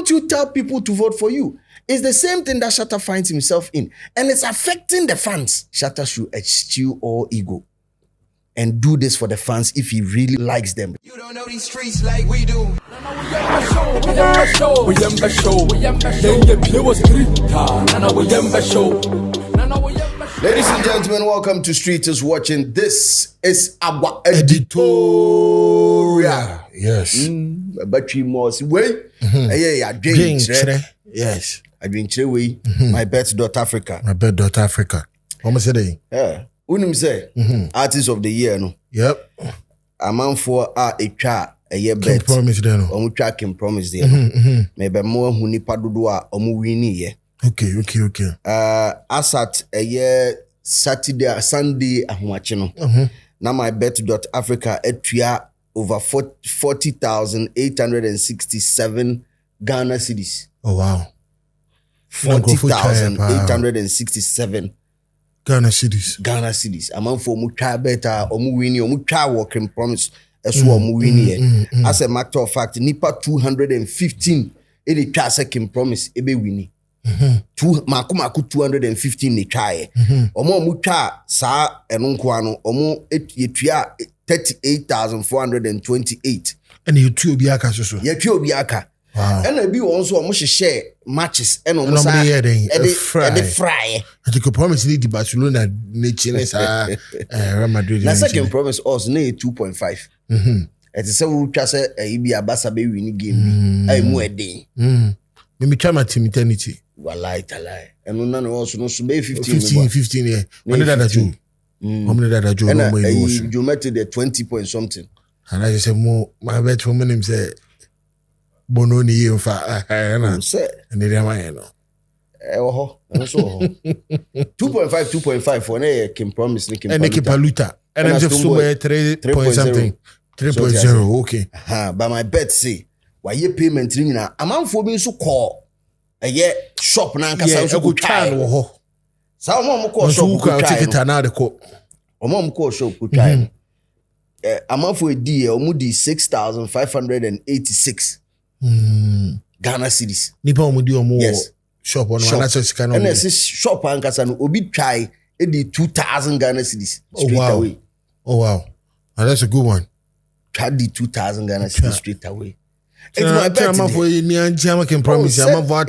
don't you tell people to vote for you? It's the same thing that Shatta finds himself in. And it's affecting the fans. Shatta should eschew all ego and do this for the fans if he really likes them. You don't know these streets like we do. Ladies and gentlemen, welcome to Street is Watching. This is our editorial. Yes. Battery Moss way. Yeah, drink. Yes. I drink way. My bet.Africa. My bet.Africa. What am I Yeah. Unim say artist of the year no. Yep. A man for a twa a year bet. Promise there no. Omu twa can promise there. Maybe more hu nipa dodo a omu wini ye. Okay. Asat a year Sunday ahwache no. Na my bet.Africa etua over 40,867 Ghana cedis. Oh wow. 40,867 Ghana cedis. A man for mucha better or muwini or mucha working promise as well muwini. As a matter of fact, nipa 215 any try second promise ebe wini. Two maku 215 ni try. Omo mucha sa enunkwano omo yetua 38,428. And you two biaka so. You two biaka. Wow. And I be also almost share matches and almost fry. And you could promise the Barcelona nature Real Madrid. The second promise us na 2.5. It is so we trust a be a basa be winning game. I mo day. Me try my team eternity. Wallahi talai. And none also no so be 15 yeah. When did that do? How many that do? And you met the 20 point something. And I just say more my bet for him say Bononi in fact, and they are my no. 2.5 for an can promise and they keep paluta. And I'm just somewhere 3 point something. 3.0, okay. But my bet say, why your payment ring now? A man for being so call a year shop now. So good child. Some mom call shop take it another call. Or mom call shop good time. A month for a deal, Moody 6,586. Ghana cedis. Nipa omudi omo yes. Shop on one that's kind of. And this shop and kasano obi try the 2,000 Ghana cedis straight away. Oh wow. And that's a good one. Try the 2,000 Ghana cedis straight away. It's my bet. I'm for ni anjama can promise. I'm for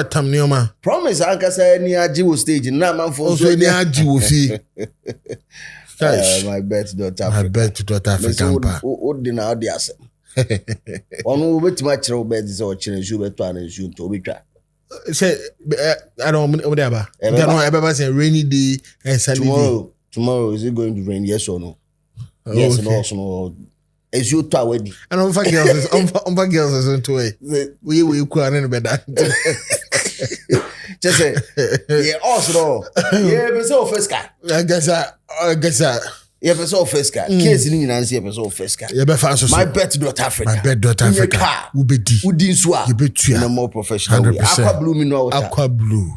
tam nioma. Promise ankasa ni aji wo stage na man for so ni aji wo fi. My bet.Africa. My bet.Africa. What did now the asset? One who bet much row beds or children bet one and shoot to be try. Say, I don't know whatever. I don't know about a rainy day and sunny day. Tomorrow is it going to rain? Yes or no? Yes, and also no. As you to already. And on girls into it. We couldn't better. Just say, yeah, also, yeah, but so first guy. I guess that. Yeah, but so first guy. Case in Nancy, but so first guy. Yeah, my bet.Africa. My bet.Africa. Udin swa. You bet you. No more professional. 100%. Aqua blue, me know. Aqua blue.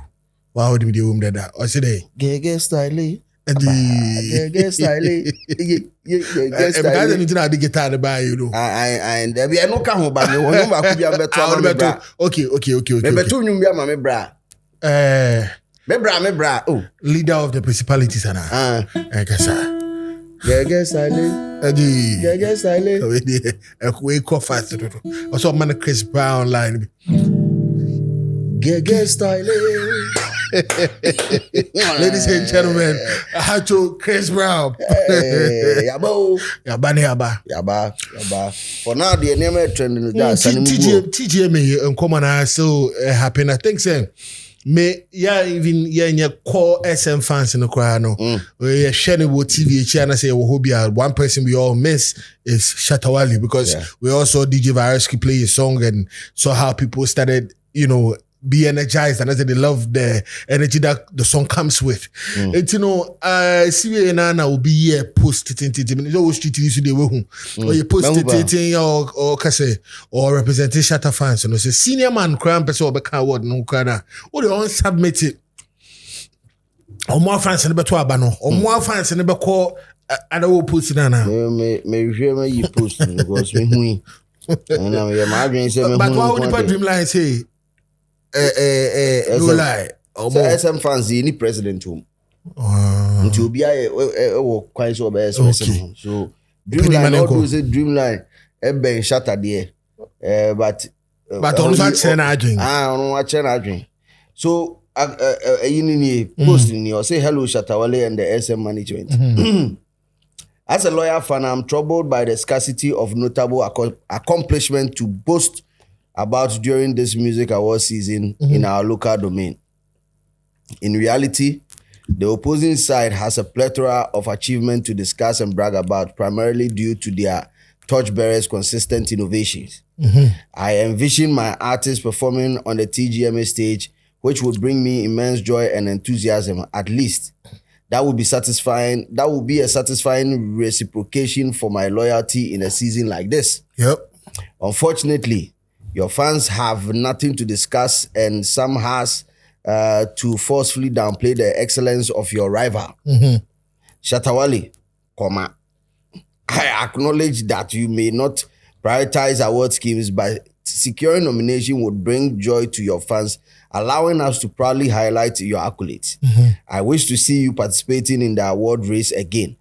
Wow, do you mean that? What's it? Gege style. Gege style. Gege style. I don't need to guitar to buy, you know. And there be no can but you want to be a better. Okay. Me betu nyumbi ama me bra. Me bra. Oh, leader of the principalities ana. Kasa. Gege style. Gege style. We call fast. Also man Chris Brown line. Gege style. Ladies and gentlemen, I had to Chris Brown. Yabo. For now, the name trending that. TGM and common are so happy. I think so. Me even core SM fans in the crowd no. We sharing with TV channel say one person we all miss is Shatta Wale because we also DJ Virusky play a song and saw how people started, be energized and I said they love the energy that the song comes with. And see na will be here post it it's always street issue they will or you post it or kase or representing Shatta fans say senior man cram person or become word no kana or they on submit it or more fans in the beto abano or more fans in the call and I will post it na me you post because me But why would the Dreamline say? No lie. So SM fans, the president home. Until be quite so bad. So Dreamline, all those Dreamline, Ben Shatta there. But also changing. On changing. So you post in your say hello Shatta Wale and the SM management. As a lawyer fan, I'm troubled by the scarcity of notable accomplishment to boast about during this music award season in our local domain. In reality, the opposing side has a plethora of achievement to discuss and brag about, primarily due to their torchbearers' consistent innovations. I envision my artists performing on the TGMA stage, which would bring me immense joy and enthusiasm. At least that would be satisfying. That would be a satisfying reciprocation for my loyalty in a season like this. Yep. Unfortunately, your fans have nothing to discuss, and some has to forcefully downplay the excellence of your rival. Shatta Wale, I acknowledge that you may not prioritize award schemes, but securing nomination would bring joy to your fans, allowing us to proudly highlight your accolades. I wish to see you participating in the award race again.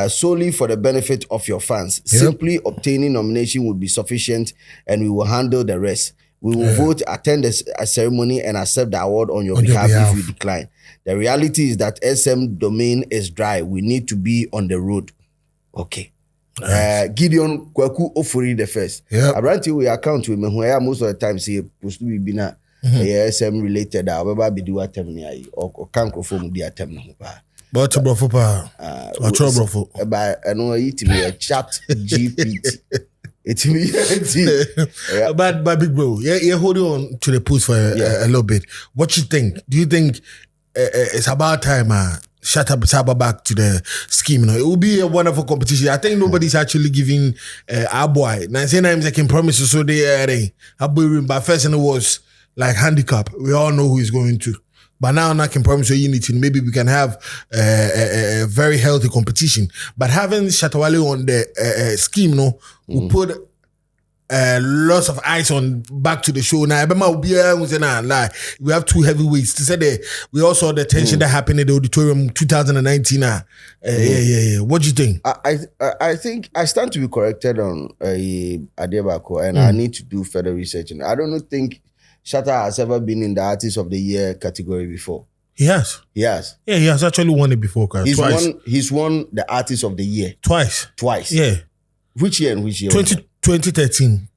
Solely for the benefit of your fans. Simply obtaining nomination would be sufficient, and we will handle the rest. We will vote, attend a ceremony, and accept the award on your behalf if we decline. The reality is that SM domain is dry. We need to be on the road. Okay. Nice. Gideon Kwaku Ofori the first. I ran to your account with me where most of the time say supposed to be na SM related. However, be do attempt or can't confirm the attempt. But brofo pa. Brofo. But I know it me a chat GPT. It's me. But big bro, yeah, hold on to the post for a little bit. What you think? Do you think it's about time Shatta back to the scheme? You know, it will be a wonderful competition. I think nobody's actually giving our boy. 99 times I can promise you, so they but first and it was like handicap. We all know who he's going to. But now I can promise you unity. Maybe we can have a very healthy competition. But having Shatta Wale on the scheme, will put lots of eyes on back to the show. Now, we have two heavyweights. To say that we also saw the tension that happened in the auditorium 2019. What do you think? I think I stand to be corrected on Adebako, and I need to do further research. And I don't think Shatta has ever been in the Artist of the Year category before. He has. Yeah, he has actually won it before. Twice. He's won the Artist of the Year. Twice. Yeah. Which year and which year? 2013.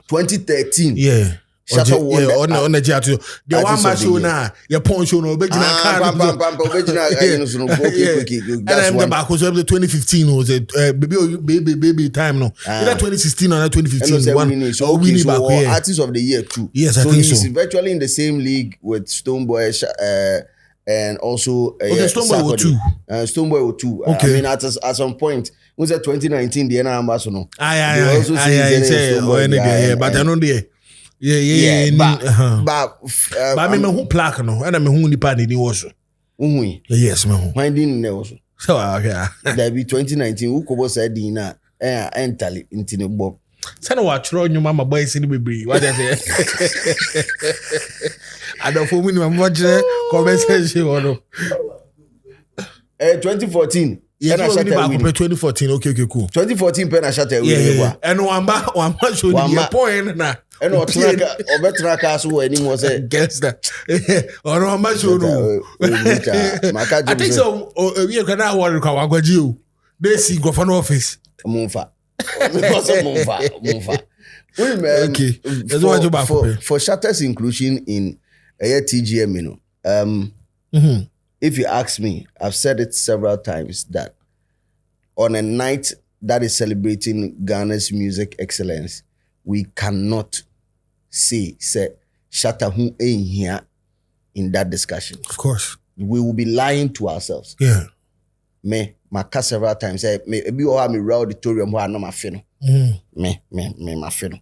2013. Yeah. Shatta won on the Jatu. The one match show now, your point show no original card. And I'm the back was 2015 was it baby time no. Either 2016 or 2015 one. So winning back here. Artist of the Year too. Yes, I think so. He's virtually in the same league with Stonebwoy and also Stonebwoy with two. Stonebwoy with two. Okay. I mean at some point was that 2019 the ambassador no. But I know there. But I mean, who plaque no, and I mean, who nipa ni also. Yes, man. Why didn't know also? So okay. That be 2019. Who could said Dina? Entirely into the bob. Send watch run your mama boy see baby. What I say? I don't for me my watch comment section or no. 2014. Yeah, 2014. Okay, cool. 2014 pen Shatta Wale. Yeah. And one show the point na. And what Obetraka so anymore say guess that. Or one show no. I think so. We can now worry about Agwaji. They see go for office. Mumfa. Okay. For Shatta's inclusion in a TGM, you know. If you ask me, I've said it several times that on a night that is celebrating Ghana's music excellence, we cannot say Shatta who ain't here in that discussion. Of course. We will be lying to ourselves. Yeah. Me, my cast several times say, maybe you have me real auditorium where I know my fino. Me, my fino.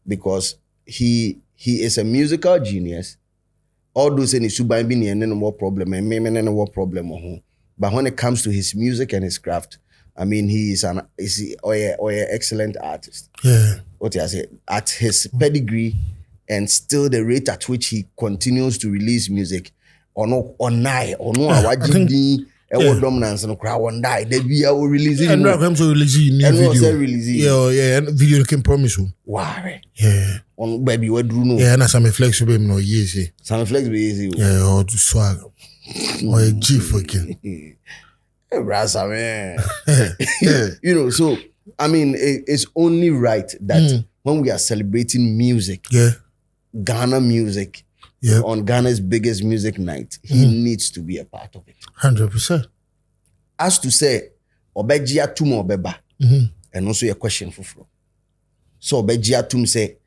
Because he is a musical genius. All those in his subai be no more problem, and me no more problem. But when it comes to his music and his craft, I mean, he is an excellent artist. Yeah. What I say, at his pedigree and still the rate at which he continues to release music, or no dominance no crowd one die. They be releasing. And I'm so releasing new video. Releasing. And video can promise you. Wow. Yeah. On baby, what do you know? Yeah, and some flex with him no easy. Some flex be easy. Yeah, or to swag. Or a G fucking. Rasa man. You know, so I mean, it's only right that when we are celebrating music, Ghana music, on Ghana's biggest music night, he needs to be a part of it. 100%. As to say, Obejia tum obeba, and also a question for flow. So Obejia tum say,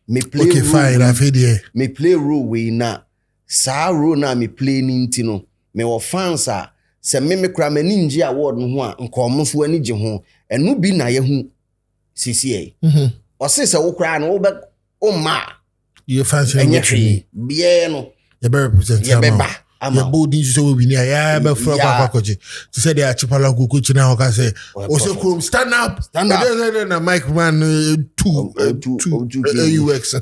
me play okay, fine, I've heard you. Me play role we na, sa role na me play nintino, me wo fans a. Se me kra mani nji award no ho a nkomo so ani je ho enu bi na ye hu CCA o se wo kra no wo be o ma you fancy enye hwe bie no ye be represent ye be ba ama ye body so we ni ya be fra kwa kwaji to say they are chipala kuku china ho ka say o se krom stand up na mic man two UX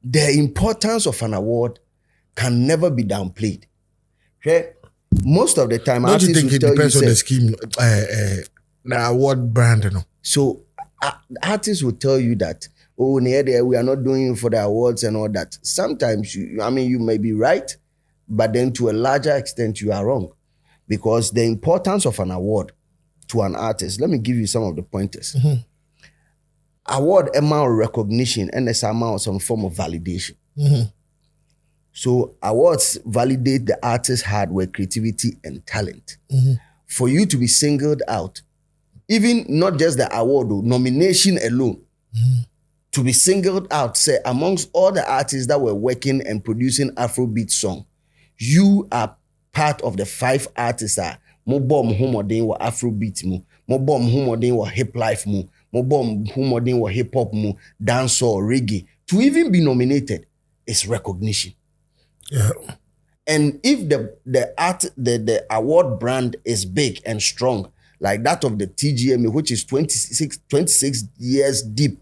the importance of an award can never be downplayed. Okay? Most of the time, don't you think it depends on the scheme, the award brand, no? So artists will tell you that, oh, we are not doing it for the awards and all that. Sometimes, you may be right, but then to a larger extent, you are wrong. Because the importance of an award to an artist, let me give you some of the pointers. Award amount of recognition and there's amount some form of validation. So awards validate the artist's hard work, creativity, and talent. For you to be singled out, even not just the award, nomination alone, to be singled out, say, amongst all the artists that were working and producing Afrobeat song, you are part of the 5 artists that mo bom humodin wa Afrobeat mu, mo bom humodin wa hip life mu, mo bom humodin wa hip hop mu, dancehall, reggae. To even be nominated is recognition. Yeah. And if the award brand is big and strong, like that of the TGMA, which is 26 years deep,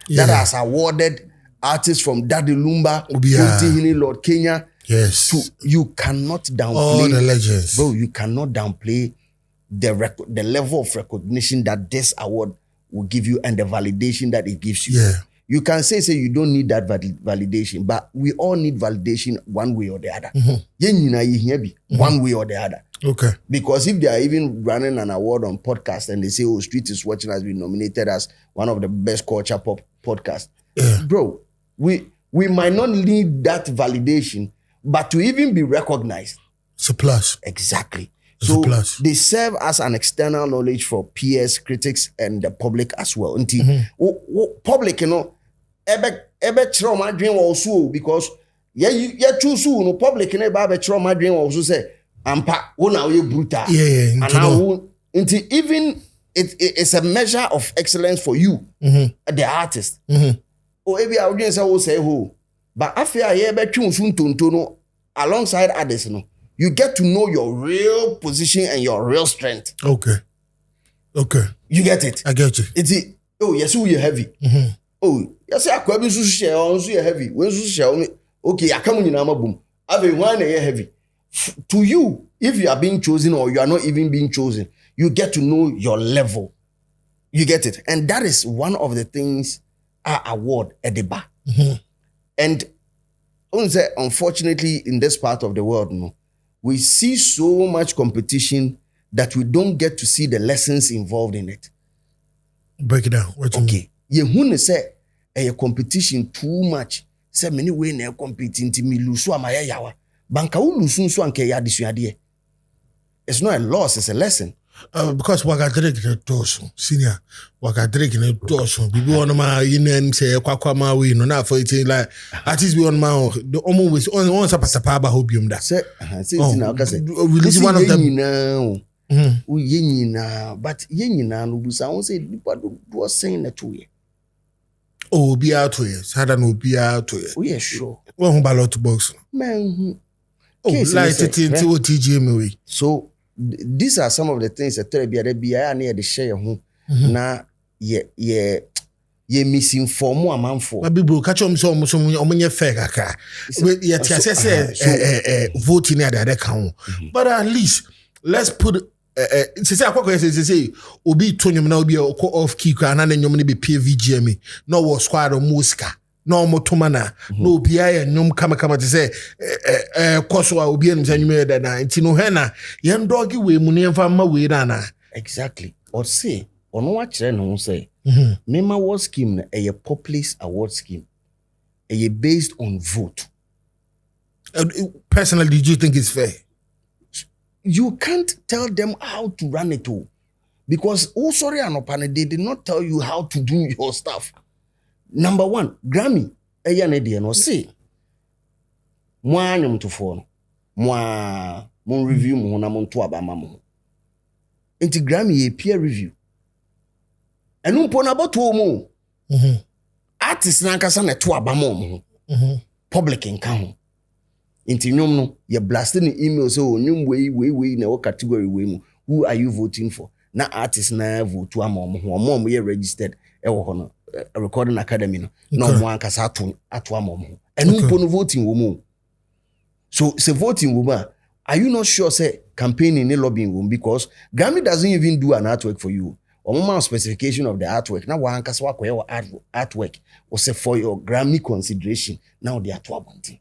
that has awarded artists from Daddy Lumba, Hini, Lord Kenya. Yes. You cannot downplay all the legends. Bro, you cannot downplay the level of recognition that this award will give you and the validation that it gives you. Yeah. You can say you don't need that validation, but we all need validation one way or the other. One way or the other. Okay. Because if they are even running an award on podcast and they say, oh, Street is Watching has been nominated as one of the best culture pop podcasts. Bro, we might not need that validation, but to even be recognized. It's a plus. Exactly. It's so a plus. They serve as an external knowledge for peers, critics, and the public as well. Public, ebe chiro ma dwen wo so because you choose no public na ba be chiro ma dwen wo so say ampa wo na we brutal and even it's a measure of excellence for you the artist o ebi a dwen say wo say ho but afia ye be twen so ntonto no alongside others no you get to know your real position and your real strength. Okay. You get it? I get you. It's oh yes, we are heavy. Oh, yes, I could be so share on so heavy. When so share okay, I come in boom. Have a one heavy. To you, if you are being chosen or you are not even being chosen, you get to know your level. You get it? And that is one of the things our award at the bar. And unfortunately, in this part of the world, we see so much competition that we don't get to see the lessons involved in it. Break it down. Okay. You say a competition too much. Say many way na competing to me lose so amaya yawa. Banka u lose so anke ya disuade. It's not a loss, it's a lesson. Because wakadrek ne toso senior wakadrek ne toso bibi on ma yin say kwakwa ma we no na for it like artist be on ma the almost on sapasapa ba hobium da say na ka say release one of them o yenyina but yenyina no busa won say nipa do saying na to ye oh be out here sada no be out here oh yeah sure one ballot box man oh like it into TGMA so these are some of the things that tell be I near the share who na ye misinform amanfo. But people catch on some omunye fair kaka. Yet say voting at the other count. But at least let's put say obi tonyum na obi off key and then you be PVGM no was squad or muska no motomana no obi aye nyum kama to say koso a obi enum sanyu me da na ntino hena yen dogi we mu ne mfa ma we na. Exactly. Or say ono wa kire no say Mema award scheme a populist award scheme a based on vote. Personally, did you think it's fair? You can't tell them how to run it all. Because they did not tell you how to do your stuff. Number one, Grammy, no say. Mwa nyum to phone. Mwa mon review mo na mon to abama mo. Inti Grammy a peer review. And umpona about mo. Artists na kasa na to abama mo. Public encounter. Inti nyom no ye blasting the email so nyum we na what category we mu. Who are you voting for? Na artists na vote to amom ye registered e wo hono recording academy no. No mo ankasa ato amom. And umpona voting wo mo. So say voting woman, are you not sure say campaigning in lobbying room because Grammy doesn't even do an artwork for you. Or specification of the artwork. Now one can work your artwork or say for your Grammy consideration. Now they are 12 months.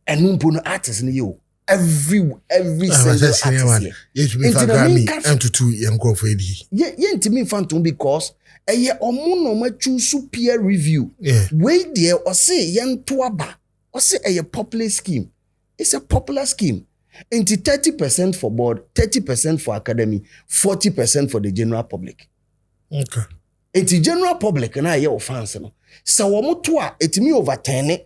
And no artist in you. Every single artist here. Yes, we have Grammy and to 2 young go for it. Yeah, to me phantom because a year or more choose peer review. Yeah. Wait there or say young tuaba or say a popular scheme. It's a popular scheme. Into 30% for board, 30% for academy, 40% for the general public. Okay. Into general public and I hear fans. So wamutua it me overturn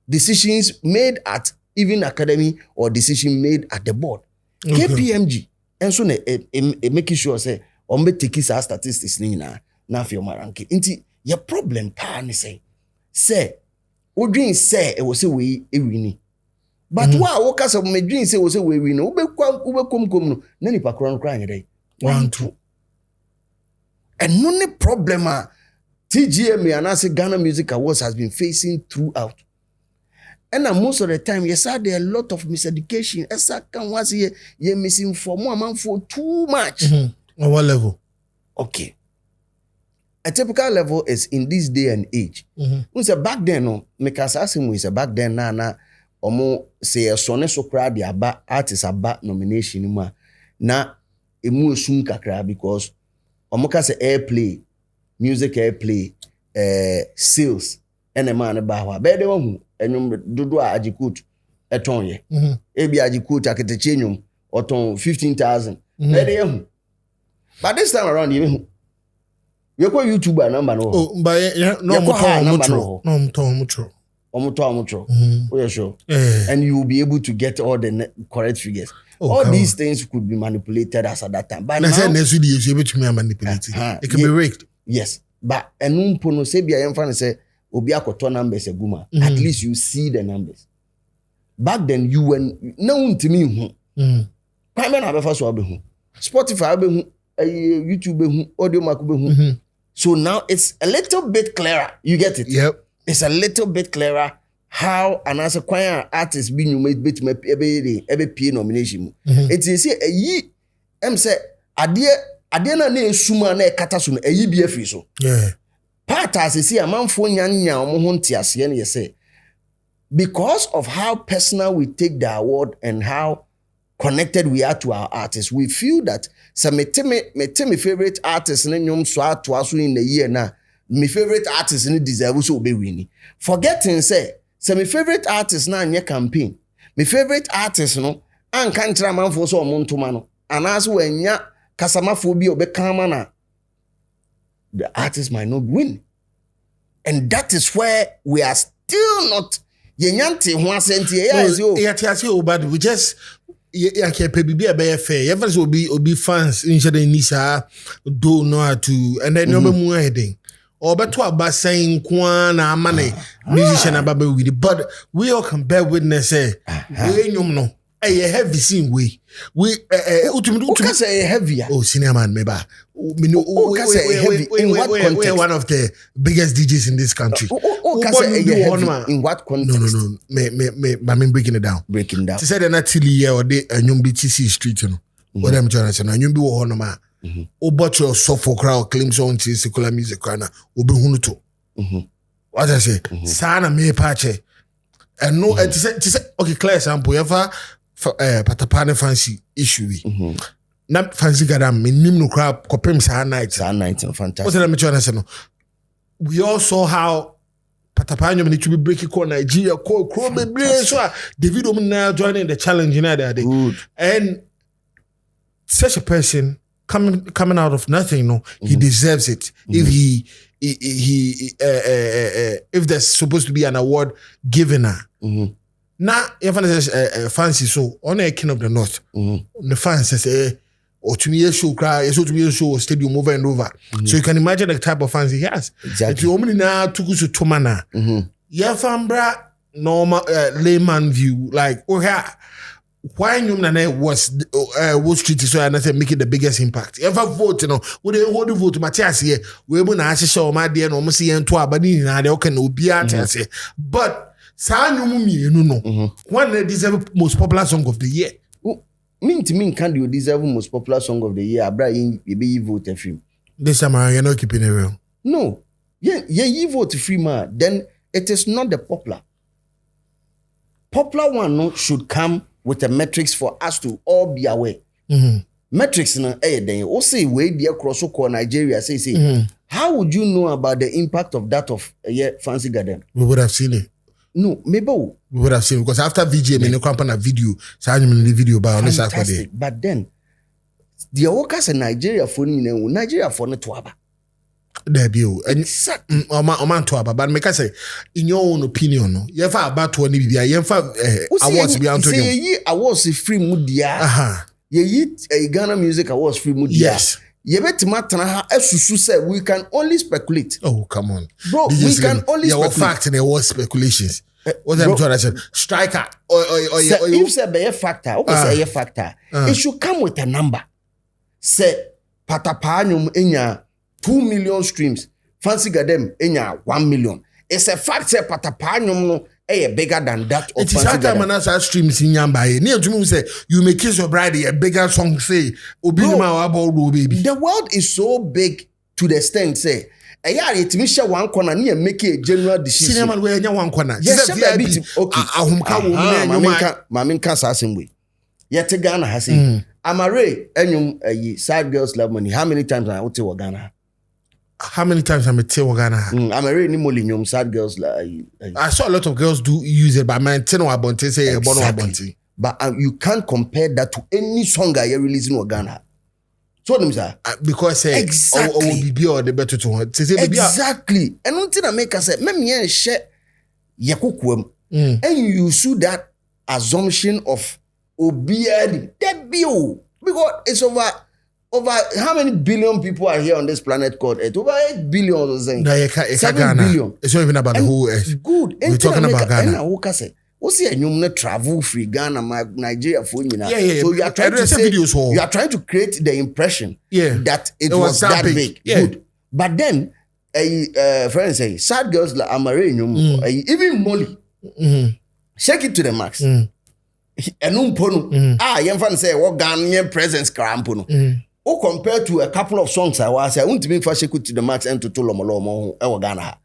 decisions made at even academy or decision made at the board. Okay. KPMG and so making sure say ombe take our statistics ni na fi omaranke. Into your problem pa ni say odwin say e wo say we ewini. But wa wo kasa me dream say wo say we no ube kom no na ni pakro no kra nyedai 1 2 and no problem TGM and as Ghana Music Awards has been facing throughout. And most of the time yes there are a lot of miseducation esa kan was ye misinform man for too much. On what level? Okay. A typical level is in this day and age. Say back then no make us ask him we say back then na omo say sone so kra de aba artist aba nomination mu na emu osum kakra because omo ka say airplay music airplay sales ene man ba ho be de hu enum dodo a agikut eton ye ebi agikut aketeche enum oton 15,000 be de hu but this time around you ko YouTuber number no mutual. Oh, yeah, sure. And you will be able to get all the correct figures. All these things could be manipulated as at that time. But now, it can be rigged. Yes. But enumpono se bia yemfa say obi akoto numbers eguma. At least you see the numbers. Back then you were na untimi hu. Kwame na befa so abehu. Spotify abehu, YouTube behu, Audio Mac behu. So now it's a little bit clearer. You get it? Yep. It's a little bit clearer how an as a choir artist being you made bit every P nomination. It's say say adena ne suma na katasun BF so. Yeah. Part as see a man for nyanya omo ase na say because of how personal we take the award and how connected we are to our artists, we feel that some me favorite artist na nyom so ato in the year na my favorite artist in deserve so be winning. Forgetting say my favorite artist na anye campaign. My favorite artist no an kantra man for so omontoma no. Anas wenya kasamafo bi obekama na the artist might not win. And that is where we are still not yenyante ho asenti but we just yeah, can pay be a fair. Evans will be fans in Nisa do know to and then no more heading. Or but what about saying Kwana money musician about with it. But we all can bear witness we no a heavy scene we Uka say heavier. oh senior man maybe In what context? we're one of the biggest DJs in this country. Uka say heavy. In what context? No. Me breaking it down. Breaking down. She said they're not till year or they nyum bi TC street you know. What I'm trying to say, nyum bi wo hono ma. O but your soft crowd claims on secular music kana obi hunu to. What I say? Sana me pache. And no, it is okay. Clear example. Ever patapane fancy issue. Na fancy gadam minim no crowd kopem sa night. Sa night, fantastic. What am I trying to say? No, we all saw how patapane need to be breaking call Nigeria, call baby. So David now joining the challenge in that day. And such a person coming out of nothing, no, he deserves it. If if there's supposed to be an award given her. Now, if fancy so on a king of the north, the fans say, or to me, show cry, so to me, show stadium over and over. So you can imagine the type of fans he has. Exactly. If you only now took us to Tomana, yeah, fambra normal layman view, like why you was Wall Street so and I said make it the biggest impact. If I vote, you know, would they hold the vote to Matthias here? We will not show my dear no see and twa, but in they can be at say. But you know, one deserve most popular song of the year. Mean to me, can you deserve most popular song of the year? Abraham, you vote a free. This time you're not keeping it real. No, you vote free man. Then it is not the popular. Popular one no, should come with the metrics for us to all be aware. Metrics na then o say we dey across Nigeria say how would you know about the impact of that of fancy garden? We would have seen it. No, maybe we would have seen it because after VJ me no company video, so I the video about on Saturday. But then the workers in Nigeria for Nigeria for not to there be exactly. Man to but make I say in your own opinion, no, you ever about 20 be awards be Antonio. Say ye awards free mudia. Ye Ghana Music Awards free mudia. Yes. You bet matana esusu say we can only speculate. Oh, come on. Bro, we can only speculate. Fact and there was speculations. What I'm trying to say, striker or if say be a factor, okay, say a factor. It should come with a number. Say patapanium enya 2 million streams. Fancy Gadem enya 1 million. It's a fact say patapanium no bigger than that. It is that time when streams in Yamba. Near to me say you may kiss your bride a bigger song say baby. The world is so big to the extent say it me share one corner near make a general decision. Cinema where one corner. Yes, okay. Maminka assassin way. Yet Ghana has say Amare enyum side girls love money. How many times I would tell Ghana? How many times I'm tell Ghana? I'm a really molinium sad girls. I saw a lot of girls do use it, but my ten or say exactly. But you can't compare that to any song I releasing in Ghana. So them say because exactly or the better to exactly. And until I make us say, me share yakukwem, and you sue that assumption of obiadi that bill because it's over how many billion people are here on this planet called Earth? Over 8 billion or something. 7 billion. It's not even about the whole Earth. Good. We're talking about Ghana. What's your new travel free Ghana, Nigeria for you now? Yeah. So you are trying to say, you are trying to create the impression that it was that big. Yeah. Good. But then friends say sad girls like Amare, even Molly. Shake it to the max. Yemfan say what Ghanaian presence karampono. Compared to a couple of songs I was, I won't make for shake it to the max and to Lomolomo Ghana.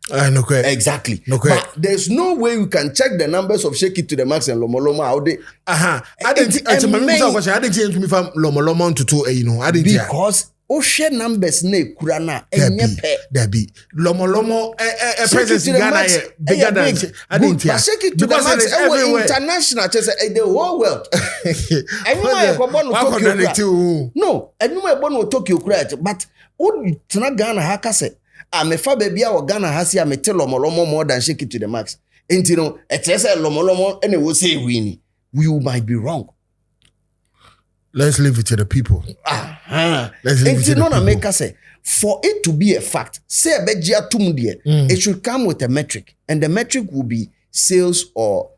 Exactly. But there's no way you can check the numbers of shake it to the max and Lomolomo how they. I didn't change me from Lomolomo to 2, you know. I didn't because Oshe numbers ne kurana enyepe. There be Lomo presence in Ghana bigger than I didn't hear. Shake it to the max international just the whole world. No, anyone born will Tokyo correct, but Tana Ghana hakase. I'm a fa baby or Ghana hasi I tell Lomo more than shake it to the max. And you know, it's a Lomo and it will say we might be wrong. Let's leave it to the people. Let's leave it to the people. Make us say, for it to be a fact, it should come with a metric. And the metric will be sales or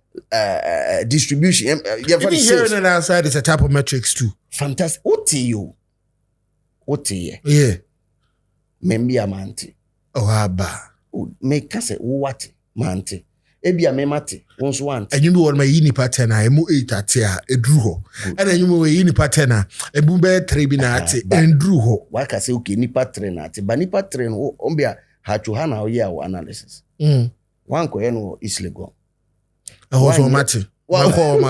distribution. Even hearing it outside is a type of metrics too. Fantastic. What you? Yeah. Membi amante. Oh, haba. Make us say what mante. Ebi amemate. Once want. And you know what my yini patena emu 8 atia edruho. And then you know yini patena ebu be 3 binati endruho. Why can say okay nipa train ati. Ba nipa train ho ombia hatuhana oya o analysis. One ko yeno islegon. Also mate. One ko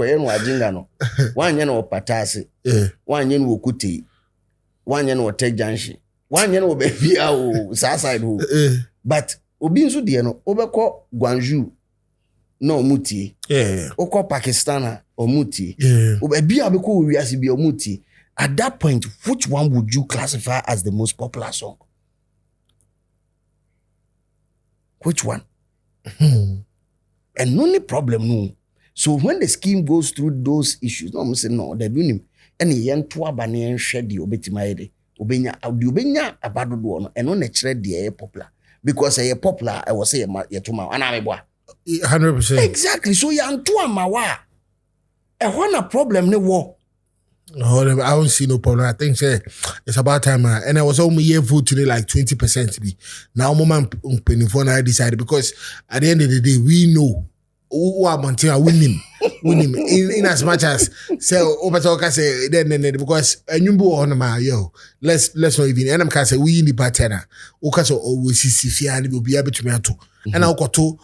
yeno ajinga no. One yeno patase. One yeno okuti. One yeno take junction. One yeno baby o side ho. But obi nso de no obekọ Guangzhou na omutie okọ Pakistan omutie obi abekọ wiase bi omutie. At that point, which one would you classify as the most popular song? Which one? And only problem no. So when the scheme goes through those issues, no, I'm saying no, they do him. And he yen to abane and shed the obetimaide. Obenya abado do no, and on a thread the popular. Because a popular, I was say yetuma anameboa. 100%. Exactly. So you antu amawa. And when a problem ne war. No, I don't see no problem. I think it's about time. And I was only here vote today like 20% to be. Now, moment penny for I decided because at the end of the day, we know who are Montana winning. In as much as say Obertalka say then because you on my yo. Let's not even and I'm can say we in the partner. Okaso always see and will be able to me to. And I'll go to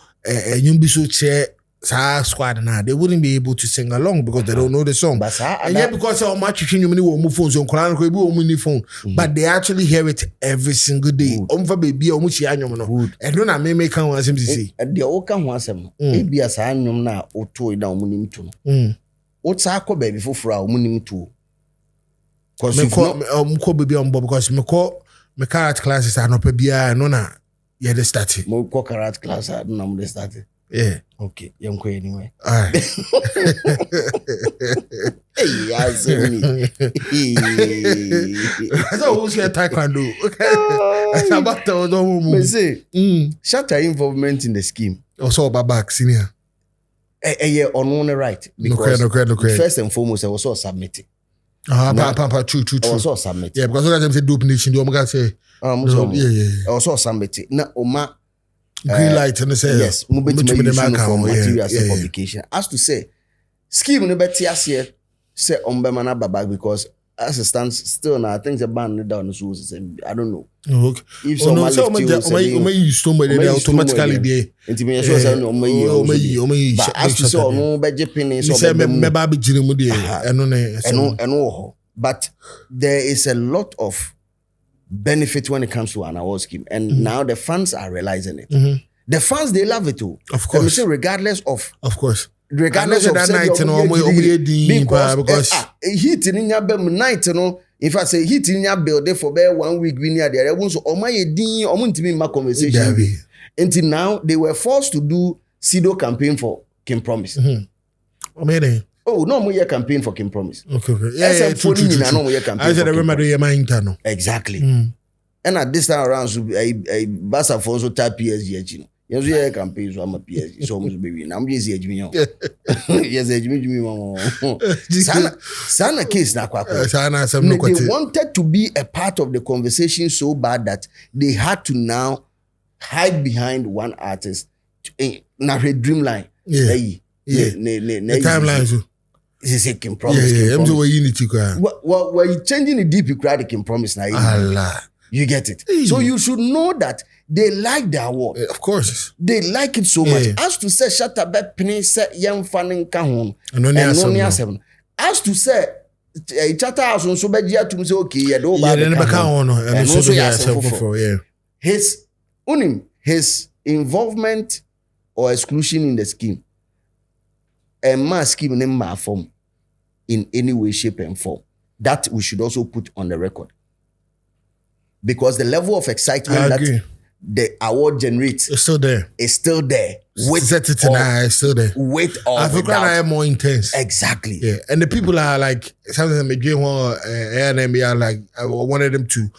you be so chair. Squad now they wouldn't be able to sing along because they don't know the song. But because how much you many phones on phone, but they actually hear it every single day. Baby, and don't I make one to say. The Oka was him. Maybe as I know now or toy down munim to. What's our baby for our munim to? Because you call baby on Bob because me call me karate classes are not baby no na yeah they started. More karate class are not they started. Yeah. Okay. Young queen anyway. All right. Hey, that's who's your taekwondo. Okay. That's about the say. Shatta involvement in the scheme. Also back senior. Yeah, on right. Because okay. First and foremost, I was also submitting. True. I was also submitting. Yeah, because sometimes say dope nation. Do you say? I was also submitting. Now, Oma. Green light and say yes, for materials and publication. As to say, scheme no better here say ombemana babag because as it stands still now, I think the ban down so I don't know. Okay. If someone somebody automatically there. But as to say no budget penny so but there is a lot of benefit when it comes to an award scheme. And now the fans are realizing it. The fans, they love it too. Of course. Regardless of... Of course. Regardless of... that night, because heat in your night, if I say heat in your building for 1 week, we near there, so my conversation. Until now, they were forced to do pseudo campaign for Kim Promise. Oh, no more campaign for Kim Promise. Okay. Yeah, true. I said I remember your mind. Exactly. And at this time around, a Bass Alfonso type PSG. Yes, we have campaign, so I'm a PSG. So almost baby. Now I'm just Jimmy. Yes, Jimmy. Sana case na kwa. They wanted to be a part of the conversation so bad that they had to now hide behind one artist. Narrate Dreamline. Yeah. The timeline. This is Kim Promise. Yeah. Well, you changing the deep, you cry the Kim Promise now. Allah. You get it. So you should know that they like the award. Of course. They like it so much. As to say, Shatta Bet Penny say young fanning kahon. And only 7. As to say, Shatta House on so bad to say, okay, yeah, don't buy and also his involvement or exclusion in the scheme. A mass scheme name my form in any way, shape, and form. That we should also put on the record. Because the level of excitement that the award generates is still there. It's still there. It's still there. With or I forgot I am more intense. Exactly. Yeah. And the people are like, sometimes they are like, I wanted them to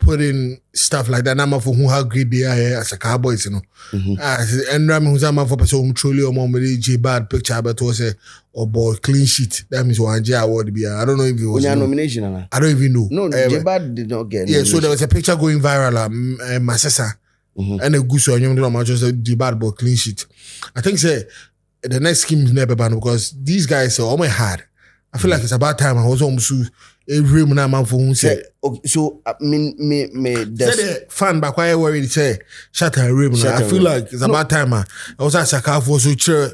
putting stuff like that. I'm for who how great they are as a Cowboys, you know. And I'm who's a man for person truly or more J bad picture, but was a or boy clean sheet. That means one J award be. I don't know if it was nomination. I don't even know. No, J bad did not get. Yeah, so there was a picture going viral. Masasa and a goose on you just J bad but clean sheet. I think say the next scheme is never banned because these guys are almost hard. I feel like it's about time I was almost every man for who say. So I mean, me the fan back why I worried say Shatta Wale. I feel like it's about time. I was at Saka for so chair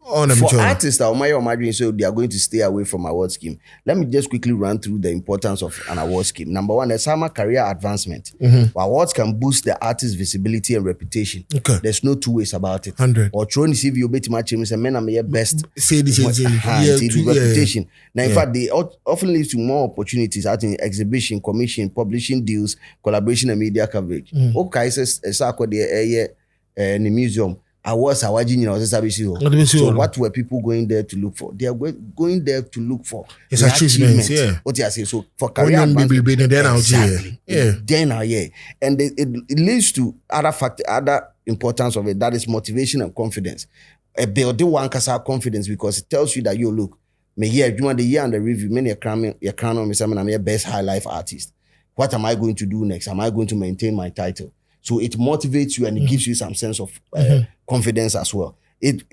on them. For artists that are my so they are going to stay away from award scheme. Let me just quickly run through the importance of an award scheme. Number one, there's summer career advancement. Awards can boost the artist's visibility and reputation. Okay. There's no two ways about it. 100. Or throwing the CV obey to my chambers and men are my best. Say this reputation. Now, in fact, they often lead to more opportunities out in exhibition, commission, publishing deals, collaboration, and media coverage. Okay, says in the museum. Awards are watching, you know, so what were people going there to look for? They are going there to look for it's achievements, yeah. What you say? So for career advancement, exactly. Yeah. And it leads to other importance of it. That is motivation and confidence. A building one can have confidence because it tells you that you look. Me here, during the year and the review, many a crown on me, I'm a best high life artist. What am I going to do next? Am I going to maintain my title? So it motivates you and it gives you some sense of confidence as well.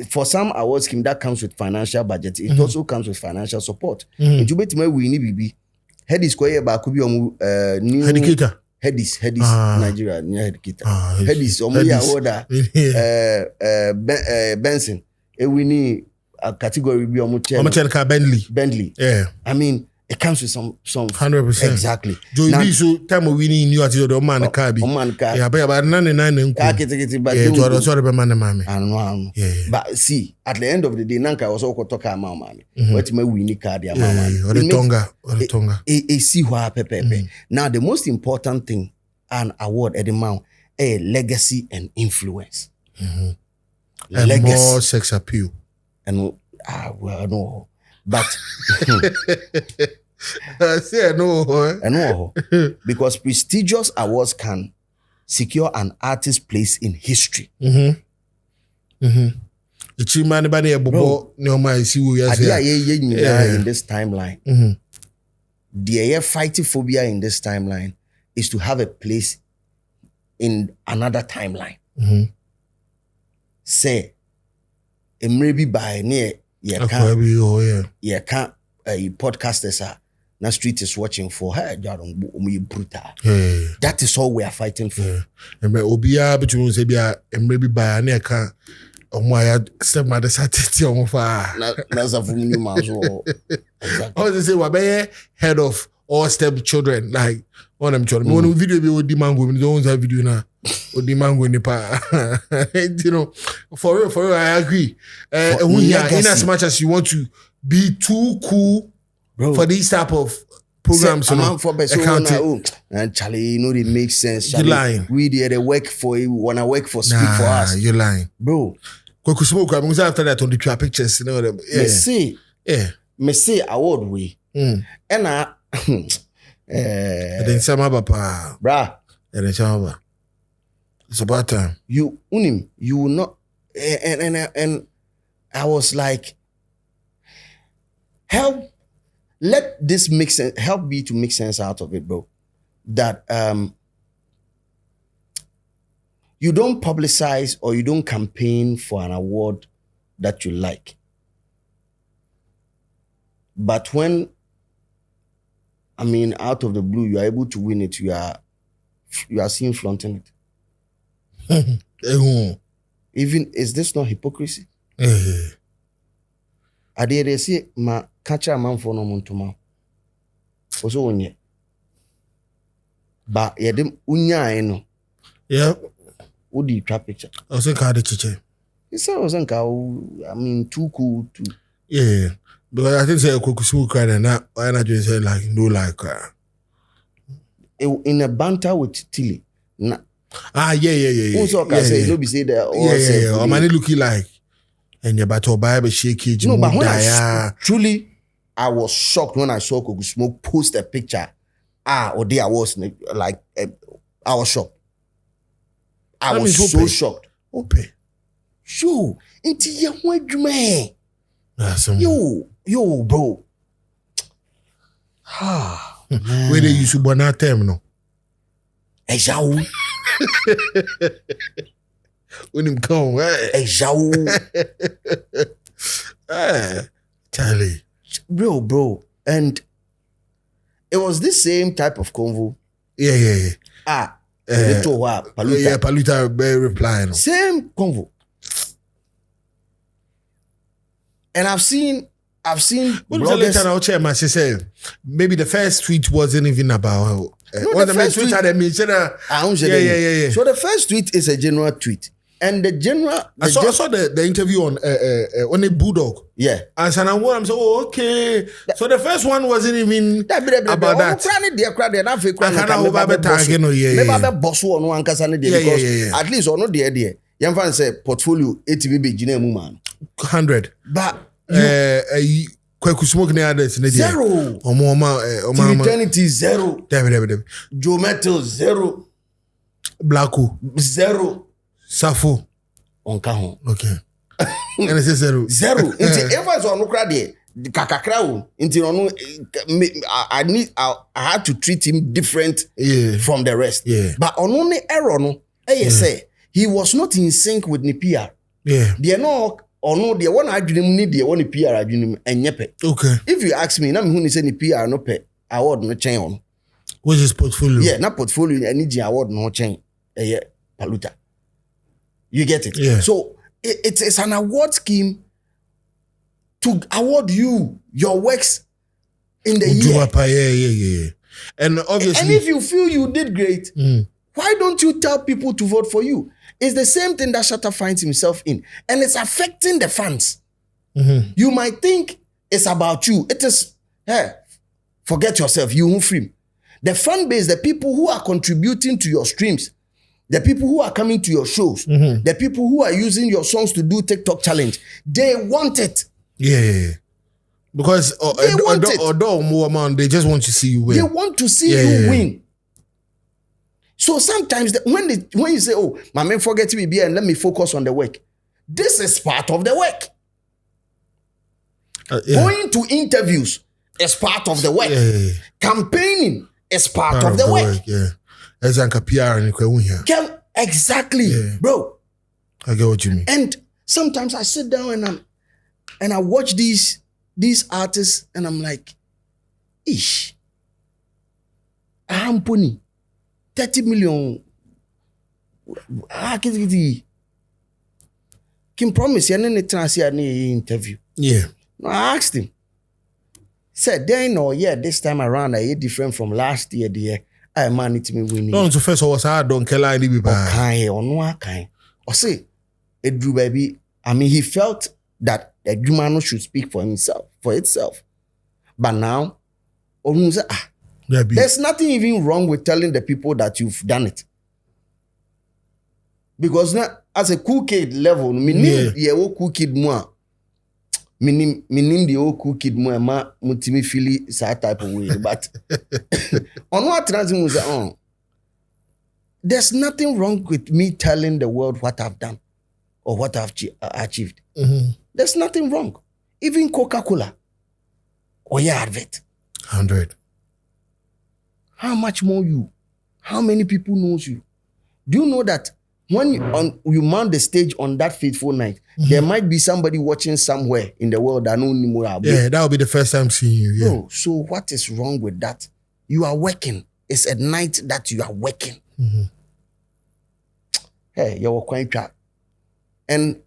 For some award scheme that comes with financial budget, it also comes with financial support. It bet me we need be head is quite about could be new educator. Headies, Nigeria, new educator. Headies, order Benson. We need a category be Bentley. Yeah. I mean, it comes with some 100%. Exactly. Joey B, so time we need new at the man car be. Yeah, but about 99 and but yeah, sorry, but man, yeah. But see, at the end of the day, Nanka was all talk about mommy. What me we need card, or the tonga. See what pepe. Now, the most important thing, an award at the mount, a legacy and influence. And more sex appeal. And well, no, but. I say no. Because prestigious awards can secure an artist's place in history. The man bani ebobo no my see we in this timeline. The fighting phobia in this timeline is to have a place in another timeline. Say, it may be by near can't podcasters are now street is watching for her. Brutal. That is all we are fighting for. And Obia between Sabia and maybe by a neck. Oh my stepmother Saturday on fire. That's a new man. I was say what head of all step children like one of them children. One video be with the mango, we don't have video now. With the mango in the pa. You know, for real, I agree. In as much as you want to be too cool, bro, for these type of programs, you know, and Charlie, you know, it makes sense. You're lying. We did a work for you, wanna work for speak for us. You're lying, bro. Because smoke, I'm going after that on the trap pictures, you know. Me say award we, and then some other pa, bruh, and then some other. It's about time. You will not, and I was like, let this make sense, help me to make sense out of it, bro. That you don't publicize or you don't campaign for an award that you like. But when, out of the blue, you are able to win it, you are seen flaunting it. Even, is this not hypocrisy? I did say, ma catch a man for no montuma. Also, onye. But yedem unya no. Yeah. What do you trap picture? I was in Cardi Chiche. It's too cool to. Yeah. But I think say a cook cry and that why not just say like no like in a banter with Tilly. Yeah. Also can say no be say that or money looking like and your battle Bible shaky. No, but when truly I was shocked when I saw Kogu Smoke post a picture or they was like I was shocked. I That was means so open. shocked. Open. Sure. Into your man. That's some Yo, bro. where they use to bona term no. Ejau. When him come, Ejau. Charlie. Bro. And it was this same type of convo. Yeah. Little while, Paluta. Yeah, Paluta reply. No. Same convo. And I've seen When the later now chairman, she said maybe the first tweet wasn't even about. No, the first tweet- Yeah. So the first tweet is a general tweet. And the general... I saw the interview on a Bulldog. Yeah. And so now I'm so okay. So the first one wasn't even about that. Yeah. At least on the idea. Young fan say portfolio ATV Gina man. 100. But Kwaku smoke ne others ne dia. zero. Omo Eternity zero. David. Joe Metal zero. Blacko. Zero. Safo. Onka ho. Okay. And it says zero. Zero. Inti ever so no kra de kakakra o. Inti no I had to treat him different from the rest. Yeah. But on only error no, say he was not in sync with the PR. Yeah. They no or no the one adwunim ni the one PR adwunim enyepe. Okay. If you ask me, na me hu ni say the PR no pe award no chen on. What's his portfolio? Yeah, na portfolio any award no chen Paluta. You get it? Yeah. So it's an award scheme to award you your works in the year. Yeah. And obviously, And if you feel you did great, why don't you tell people to vote for you? It's the same thing that Shatta finds himself in. And it's affecting the fans. You might think it's about you. It is, forget yourself, you won't free. The fan base, the people who are contributing to your streams, the people who are coming to your shows, the people who are using your songs to do TikTok challenge, they want it. Yeah. Because they just want to see you win. They want to see you win. So sometimes when you say, oh, my man, forget me and let me focus on the work. This is part of the work. Going to interviews is part of the work. Campaigning is part of the work. As Anka PR and here. Exactly, bro. I get what you mean. And sometimes I sit down and I watch these artists and I'm like, ish. Ahamponi. 30 million. Kim promise you any interview. Yeah. I asked him. Said then or this time around I different from last year. I managed me winning. No, so first was I don't care any be bad. Or say it drew baby. I mean he felt that a human should speak for itself. But now there's nothing even wrong with telling the people that you've done it. Because now, as a cool kid level, meaning the cool kid more. Meaning the old cool kid more ma mutimi feel that type of way. But on what transit was on. There's nothing wrong with me telling the world what I've done or what I've achieved. There's nothing wrong. Even Coca-Cola or your advert. 100. How much more you? How many people knows you? Do you know that when you mount the stage on that fateful night, there might be somebody watching somewhere in the world that know more about. Yeah, that will be the first time seeing you. Yeah. Bro, so what is wrong with that? You are working. It's a night that you are working. Hey, you're quite trapped. And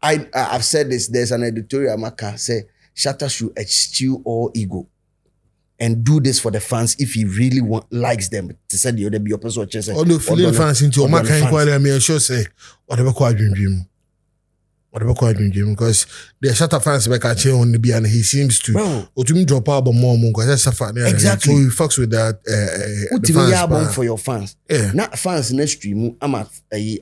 I've said this. There's an editorial I can say Shatta should eschew all ego. And do this for the fans if he really likes them. To say the other be open so chest. All the feeling fans into my kind quality. I sure say whatever quite dream. Because the Shatta fans back at on the and he seems to drop album more because that's a fan. Exactly. So he fucks with that. The fans album for your fans. Yeah. Not fans next stream. I'm at a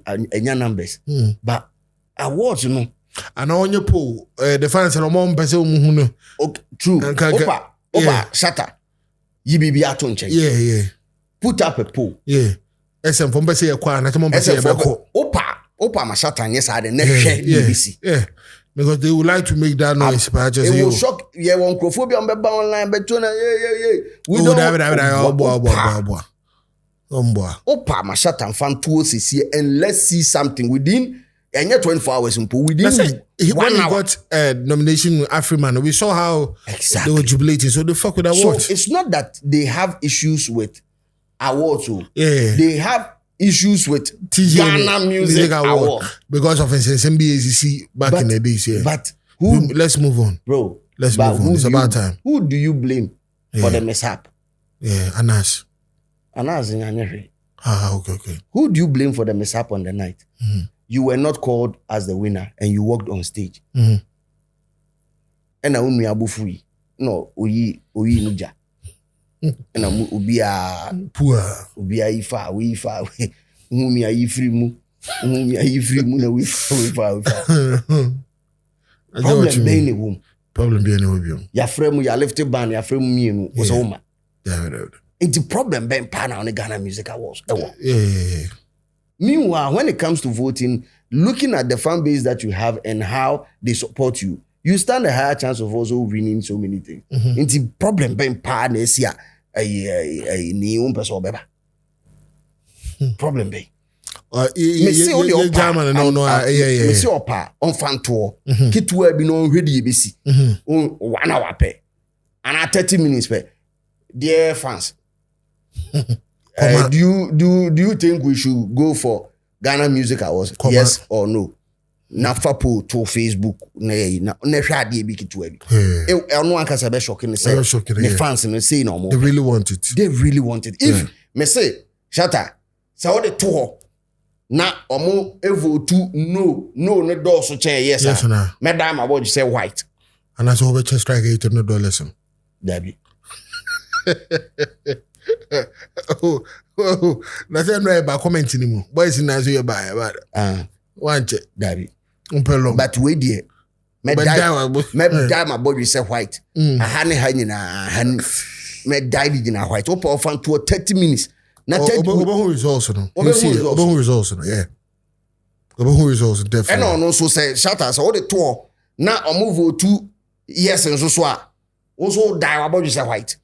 numbers. But awards, you know. And on your poll, the fans and mom person. Okay, true. Opa, Shatta. Yibibi atonche. Yeah. Put up a poll. Yeah. SM from Bessie Qua, not a Bessie Opa Mashata, yes, I the next share BBC. Yeah. Because they would like to make that noise, but I just it will shock. Yeah, one crophobia on the online, but we don't. Opa Mashata and fan tools is here, and let's see something within. And yet 24 hours within when he got a nomination with Afriman, we saw how they were jubilating. So the fuck with awards. So it's not that they have issues with awards. They have issues with Ghana Music Award because of SMBACC back in the days. Yeah. But let's move on, bro. Let's move on. It's about time. Who do you blame for the mishap? Yeah, Anas in Anyeri. Okay. Who do you blame for the mishap on the night? Mm-hmm. You were not called as the winner and you walked on stage. Mm-hmm. And I won't abufui. No, oyi nuja. And I ubia poor. Ubia ifa, we ifa. Mumi a ifri mu na we ifa. Problem be in the womb. Problem be in the womb. Ya frame ya lifted band, ya frame me was home. Yeah. It's the problem being pan on the Ghana Music Awards. Yeah. Meanwhile, when it comes to voting, looking at the fan base that you have and how they support you, you stand a higher chance of also winning so many things. It's the problem being part this year. Problem being. Yeah. On fan tour. Kitwe be no ready BC. 1 hour pay. And 30 minutes pay. Dear fans. Do you think we should go for Ghana Music Awards? Yes or no? Na fapo to Facebook na hwa de bi kitwa bi. No one can say shocking say. The fans no say no more. They really want it. If me say Shatta, say what the tour na omo evo to no ne door so chen yes sir. Me da my boy say white. And that's over chest strike $800 Dabi. That's not about commenting anymore. Boys in Nigeria buy about one check, Dabi. But we dear. Me die my body say white. A honey na me died in a white. Open fan to 30 minutes. Na 30 results no. Results no. Yeah. Results definitely. And on also say Shatta so the tour na move to yes and so also die my body say white.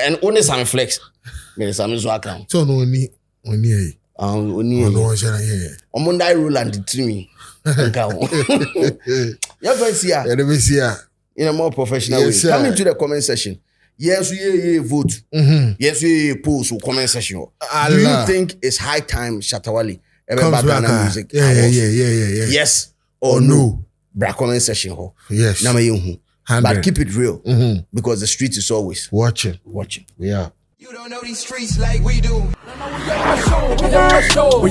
And only some flex. There's some account. So no only only Omundai rule and the tree. In a more professional way. Come into the comment section. Yes, we vote. Yes, we post comment section. Do you think it's high time Shatta Wale comes back music? Yeah. Yes or no? Bra comment section. Yes. But keep it real because the street is always watching. Yeah. You don't know these streets like we do. We